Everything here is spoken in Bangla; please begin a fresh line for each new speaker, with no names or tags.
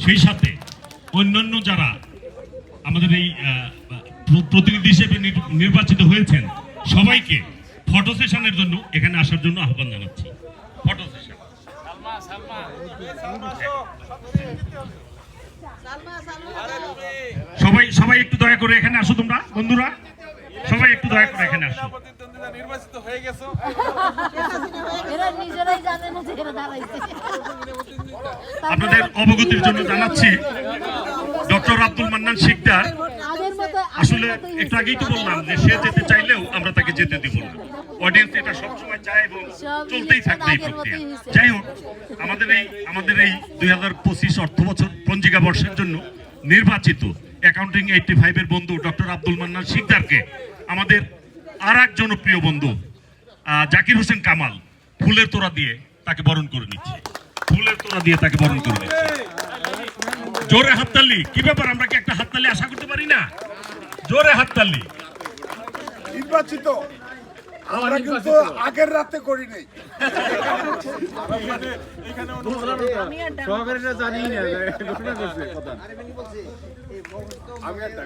সেই সাথে অন্যান্য যারা আমাদের এই প্রতিনিধি হিসেবে নির্বাচিত হয়েছেন সবাইকে ফটো সেশনের জন্য এখানে আসার জন্য আহ্বান জানাচ্ছি। ফটো সেশন সবাই সবাই একটু দয়া করে এখানে আসো, তোমরা বন্ধুরা সবাই একটু দয়া করে এখানে আসো।
নির্বাচিত হয়ে গেছো,
আপনাদের অবগতির জন্য জানাচ্ছি ডক্টর আব্দুল মান্নান শিকদার আসলে একটু আগেই তো বললাম যে সে যেতে চাইলেও আমরা তাকে যেতে দিব না। অডিয়েন্স এটা সবসময় চায় এবং চলতেই থাকবে এই প্রক্রিয়া। যাই হোক, আমাদের এই 2025 অর্থ বছর পঞ্জিকা বর্ষের জন্য নির্বাচিত অ্যাকাউন্টিং 85 এর বন্ধু ডক্টর আব্দুল মান্নান শিকদারকে আমাদের আর এক জনপ্রিয় বন্ধু জাকির হোসেন কামাল ফুলের তোড়া দিয়ে তাকে বরণ করে নিচ্ছে। ফুলের তোড়া দিয়ে তাকে বরণ করে নিচ্ছে। জোরে হাততালি। কি ব্যাপার, আমরা কি একটা হাততালি আশা করতে পারি না? জোরে হাততালি।
নির্বাচিত আমরা কিন্তু আগের রাতে করি নাই।
সহকারীরা জানি না ঘোষণা করছে কথা।